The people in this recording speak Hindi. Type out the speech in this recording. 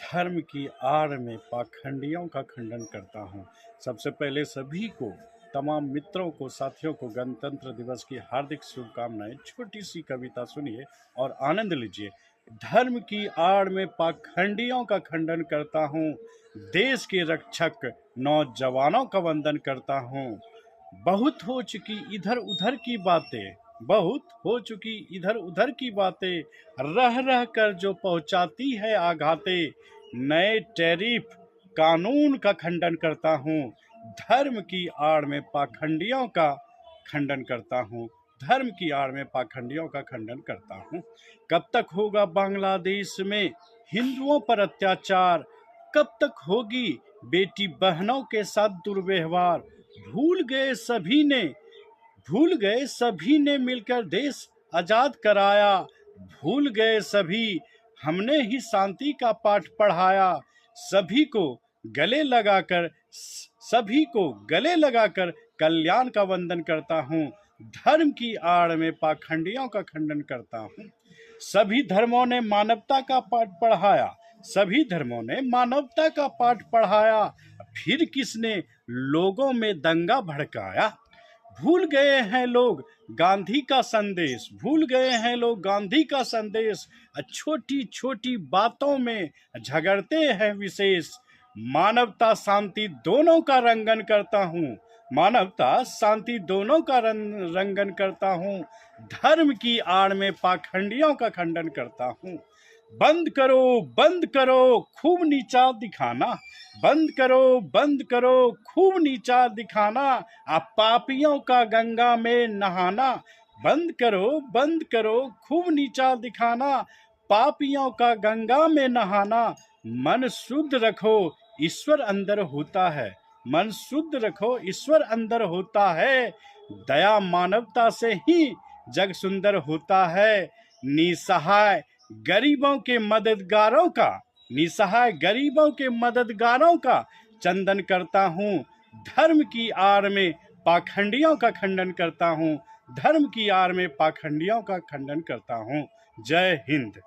धर्म की आड़ में पाखंडियों का खंडन करता हूँ। सबसे पहले सभी को, तमाम मित्रों को, साथियों को गणतंत्र दिवस की हार्दिक शुभकामनाएं। छोटी सी कविता सुनिए और आनंद लीजिए। धर्म की आड़ में पाखंडियों का खंडन करता हूँ, देश के रक्षक नौजवानों का वंदन करता हूँ। बहुत हो चुकी इधर उधर की बातें, बहुत हो चुकी इधर उधर की बातें, रह रह कर जो पहुंचाती है आघाते। नए टैरिफ कानून का खंडन करता हूँ, धर्म की आड़ में पाखंडियों का खंडन करता हूँ, धर्म की आड़ में पाखंडियों का खंडन करता हूँ। कब तक होगा बांग्लादेश में हिंदुओं पर अत्याचार, कब तक होगी बेटी बहनों के साथ दुर्व्यवहार। भूल गए सभी ने, भूल गए सभी ने मिलकर देश आजाद कराया। भूल गए सभी, हमने ही शांति का पाठ पढ़ाया। सभी को गले लगाकर, सभी को गले लगाकर कल्याण का वंदन करता हूँ, धर्म की आड़ में पाखंडियों का खंडन करता हूँ। सभी धर्मों ने मानवता का पाठ पढ़ाया, सभी धर्मों ने मानवता का पाठ पढ़ाया। फिर किसने लोगों में दंगा भड़काया। भूल गए हैं लोग गांधी का संदेश, भूल गए हैं लोग गांधी का संदेश। छोटी छोटी बातों में झगड़ते हैं विशेष। मानवता शांति दोनों का रंगन करता हूँ, मानवता शांति दोनों का रंगन करता हूँ, धर्म की आड़ में पाखंडियों का खंडन करता हूँ। बंद करो खूब नीचा दिखाना, बंद करो खूब नीचा दिखाना। आप पापियों का गंगा में नहाना। बंद करो खूब नीचा दिखाना, पापियों का गंगा में नहाना। मन शुद्ध रखो ईश्वर अंदर होता है, मन शुद्ध रखो ईश्वर अंदर होता है। दया मानवता से ही जग सुंदर होता है। निसहाय गरीबों के मददगारों का, निसहाय गरीबों के मददगारों का चंदन करता हूँ, धर्म की आड़ में पाखंडियों का खंडन करता हूँ, धर्म की आड़ में पाखंडियों का खंडन करता हूँ। जय हिंद।